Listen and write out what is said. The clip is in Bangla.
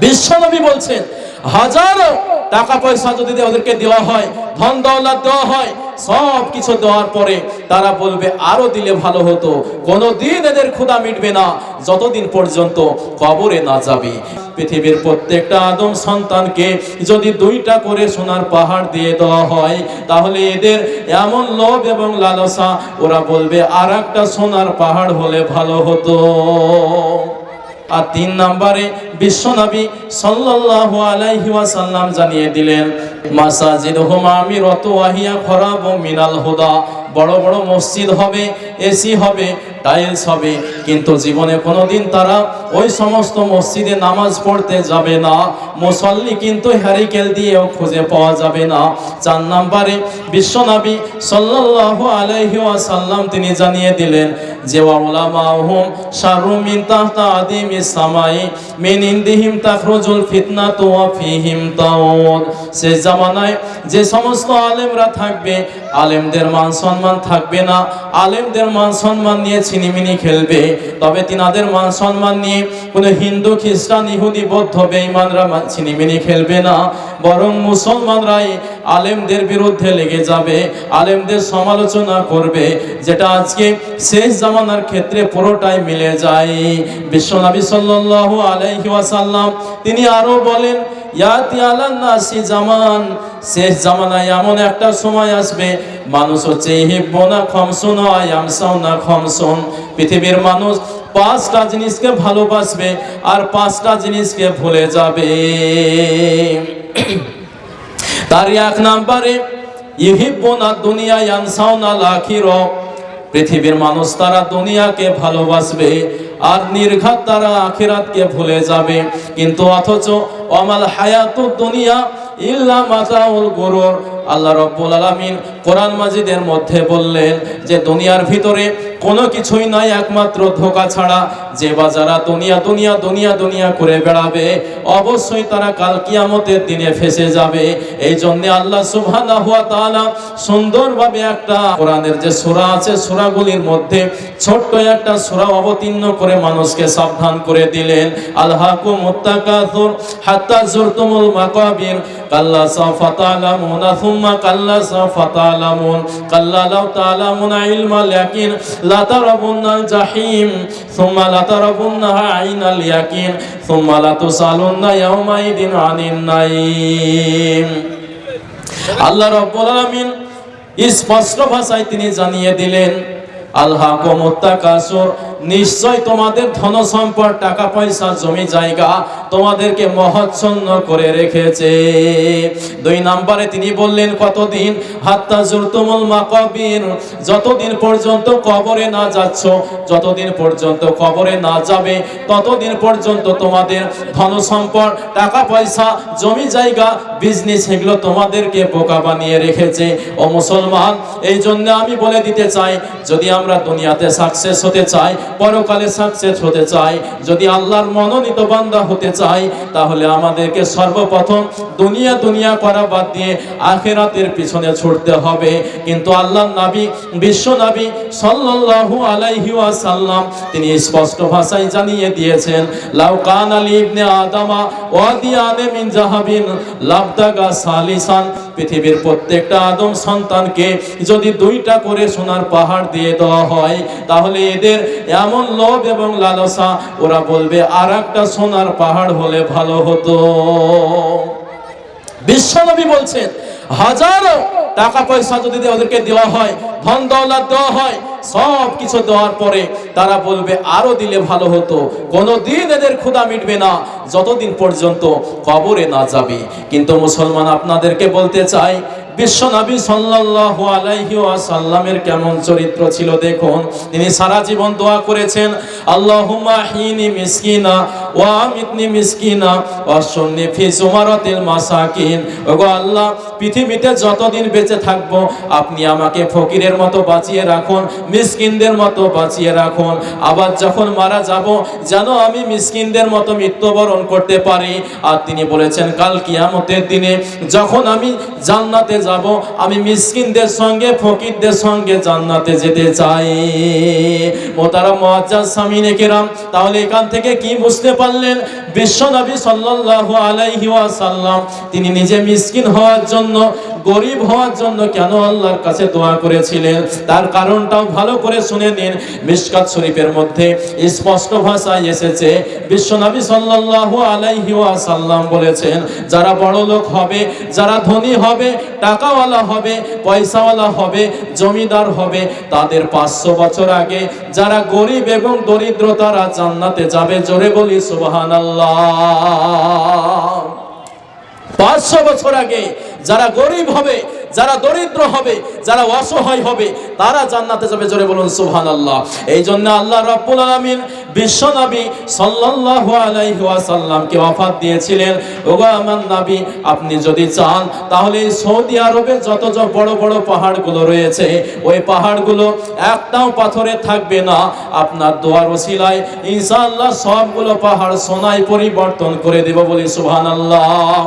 বিশ্বনবী বলছেন হাজারো টাকা পয়সা যদি ওদেরকে দেওয়া হয়, ধন দৌলত দেওয়া হয়, সব কিছু দেওয়ার পরে তারা বলবে আরো দিলে ভালো হতো। কোনদিন এদের ক্ষুধা মিটবে না যতদিন পর্যন্ত কবরে না যাবে। পৃথিবীর প্রত্যেকটা আদম সন্তানকে যদি 2টা করে সোনার পাহাড় দিয়ে দেওয়া হয়, তাহলে এদের এমন লোভ এবং লালসা, ওরা বলবে আর একটা সোনার পাহাড় হলে ভালো হতো। আর 3 নম্বরে বিশ্বনবী সাল্লাল্লাহু আলাইহি ওয়াসাল্লাম জানিয়ে দিলেন মাসাজিদুহুম আমিরাতু ওয়া হিয়া খরাবু মিনাল হুদা। বড় বড় মসজিদ হবে, এসি হবে, টাইলস হবে, কিন্তু জীবনে কোনোদিন তারা ওই সমস্ত মসজিদে নামাজ পড়তে যাবে না। মুসল্লি কিন্তু হ্যারিকেল দিয়েও খুঁজে পাওয়া যাবে না। 4 নম্বরে বিশ্বনবী সাল্লাল্লাহু আলাইহি ওয়াসাল্লাম তিনি জানিয়ে দিলেন যে উলামাহুম শাররু মিন তাহতা আদিমিস সামাই মিন ইনদিহিম তাখরুজুল ফিতনাতু ওয়া ফীহিম তাউদ। সেই জামানায় যে সমস্ত আলেমরা থাকবে, আলেমদের মান সম্মান থাকবে না, আলেমদের মান সম্মান নিয়ে ছিনিমিনি খেলবে। তবে তিনাদের মান সম্মান নিয়ে কোনো হিন্দু, খ্রিস্টান, ইহুদি, বৌদ্ধ বেঈমানরা ছিনিমিনি খেলবে না, বরং মুসলমানরাই আলেমদের বিরুদ্ধে লেগে যাবে, আলেমদের সমালোচনা করবে, যেটা আজকে শেষ জামানার ক্ষেত্রে পুরোটাই মিলে যায়। বিশ্বনবী সাল্লাল্লাহু আলাইহি ওয়াসাল্লাম তিনি আরো বলেন ইয়াতি আলান নাসি জামান, শেষ জামানায় এমন একটা সময় আসবে মানুষ হচ্ছে ইহিব্বুনা খামসুন ওয়া ইয়ামসাউনা খামসুন। পৃথিবীর মানুষ 5টা জিনিসকে ভালোবাসবে আর 5টা জিনিসকে ভুলে যাবে। তার 1 নম্বরে ইহিব্বুনা দুনিয়া ইয়ানসাউনা আল আখিরা। পৃথিবীর মানুষ তারা দুনিয়াকে ভালোবাসবে আর নির্ঘাত তারা আখিরাতকে ভুলে যাবে। কিন্তু অথচ ওয়ামাল হায়াতুদ দুনিয়া ইল্লা মাতাউল গুরুর। আল্লাহ রাব্বুল আলামিন কোরআন মাজিদের মধ্যে বললেন যে দুনিয়ার ভিতরে কোনো কিছুই নাই একমাত্র ধোঁকা ছাড়া। যে বাজারা দুনিয়া দুনিয়া দুনিয়া দুনিয়া করে বেড়াবে, অবশ্যই তারা কাল কিয়ামতের দিনে ফেসে যাবে। এই জন্য আল্লাহ সুবহানাহু ওয়া তাআলা সুন্দরভাবে একটা কোরআনের যে সূরা আছে, সূরাগুলির মধ্যে ছোট্ট একটা সূরা অবতীর্ণ করে মানুষকে সাবধান করে দিলেন। আলহাকুমুত তাকাসুর হাত্তা যুরতুমুল মাকাবির কাল্লা সাওফা তা'লামুনা সুম্মা কাল্লা সাওফা তা'লামুন কাল্লা লাউ তা'লামুনা ইলমাল ইয়াকিন লাতারাবুন্নাল জাহিম সুম্মা লাতারাবুন্নাহা আইনাল ইয়াকিন সুম্মা লাতুসালুন্না ইয়াওমাইদিন আনিন নাঈম। আল্লাহ রাব্বুল আলামিন স্পষ্ট ভাষায় তিনি জানিয়ে দিলেন আলহাকুমুত তাকাসুর, নিশ্চয় তোমাদের ধন সম্পদ, টাকা পয়সা, জমি জায়গা তোমাদেরকে মহাচ্ছন্ন করে রেখেছে। 2 নম্বরে তিনি বললেন কতদিন? হাত্তা যুরতুমুল মাকাবির, যতদিন পর্যন্ত কবরে না যাচ্ছ, যতদিন পর্যন্ত কবরে না যাবে, ততদিন পর্যন্ত তোমাদের ধন সম্পদ, টাকা পয়সা, জমি জায়গা, বিজনেস, এগুলো তোমাদেরকে বোকা বানিয়ে রেখেছে। ও মুসলমান, এই জন্য আমি বলে দিতে চাই, যদি আমরা দুনিয়াতে সাকসেস হতে চাই, পরকালে সাকসেস হতে চাই, যদি আল্লাহর মনোনীত বান্দা হতে চাই, তাহলে আমাদেরকে সর্বপ্রথম দুনিয়া দুনিয়া করা বাদ দিয়ে আখিরাতের পিছনে ছুটতে হবে। কিন্তু আল্লাহর নবী, বিশ্ব নবী সাল্লাল্লাহু আলাইহি ওয়াসাল্লাম তিনি স্পষ্ট ভাষায় জানিয়ে দিয়েছেন লাউ কানা লি ইবনে আদামা ওয়াদিয়ানে মিন যাহাবিন লাবতাগা সালিসান। পৃথিবীর প্রত্যেকটা আদম সন্তানকে যদি 2টা করে সোনার পাহাড় দিয়ে দেওয়া হয়, তাহলে এদের এমন লোভ এবং লালসা, ওরা বলবে আর একটা সোনার পাহাড় হলে ভালো হতো। বিশ্বনবী বলছেন হাজারো টাকা পয়সা যদি ওদেরকে দেওয়া হয়, ধন দৌলত দেওয়া হয়, সব কিছু দেওয়ার পরে তারা বলবে আরো দিলে ভালো হতো। কোনদিন এদের ক্ষুধা মিটবে না যতদিন পর্যন্ত কবরে না যাবে। কিন্তু মুসলমান, আপনাদেরকে বলতে চাই, বিশ্বনবী সাল্লাল্লাহু আলাইহি ওয়াসাল্লামের কেমন চরিত্র ছিল দেখুন। তিনি সারা জীবন দোয়া করেছেন আল্লাহুম্মা হিনি মিসকিনা ওয়া আমিতনি মিসকিনা ওয়াশুন্নি ফি জুমারাতিল মাসাকিন। ওগো আল্লাহ, পৃথিবীতে যতদিন বেঁচে থাকবো আপনি আমাকে ফকিরের মতো বাঁচিয়ে রাখুন, মিসকিনদের মতো বাঁচিয়ে রাখুন। আবার যখন মারা যাব যেন আমি মিসকিনদের মতো মৃত্যুবরণ করতে পারি। আর তিনি বলেছেন কাল কিয়ামতের দিনে যখন আমি জান্নাতে যাব, আমি মিসকিনদের সঙ্গে, ফকিরদের সঙ্গে জান্নাতে যেতে চাই। মোহতারাম মুআজ্জাজ সামিনে কেরাম, তাহলে এখান থেকে কি বুঝতে পারি? করলেন বিশ্বনবী সাল্লাল্লাহু আলাইহি ওয়াসাল্লাম তিনি নিজে মিসকিন হওয়ার জন্য, গরিব হওয়ার জন্য কেন আল্লাহর কাছে দোয়া করেছিলেন তার কারণটাও ভালো করে শুনে নিন। মিশকাত শরীফের মধ্যে স্পষ্ট ভাষায় এসেছে, বিশ্বনবী সাল্লাল্লাহু আলাইহি ওয়াসাল্লাম বলেছেন, যারা বড় লোক হবে, যারা ধনী হবে, টাকাওয়ালা হবে, পয়সাওয়ালা হবে, জমিদার হবে, তাদের 500 বছর আগে যারা গরিব এবং দরিদ্র তারা জান্নাতে যাবে। জোরে বলি সুবহানাল্লাহ। 500 বছর আগে যারা গরিব হবে, যারা দরিদ্র হবে, যারা অসহায় হবে, তারা জান্নাতে যাবে। জোরে বলুন সুবহানাল্লাহ। এই জন্য আল্লাহ রাব্বুল আলামিন বিশ্বনবী সাল্লাল্লাহু আলাইহি ওয়াসাল্লামকে ওয়াফাত দিয়েছিলেন। ওগো আমার নবী, আপনি যদি চান তাহলে সৌদি আরবে যত বড় বড় পাহাড়গুলো রয়েছে, ওই পাহাড়গুলো একটাও পাথরে থাকবে না। আপনার দোয়ার ওসিলায় ইনশাআল্লাহ সবগুলো পাহাড় সোনায় পরিবর্তন করে দেব। বলি সুবহানাল্লাহ।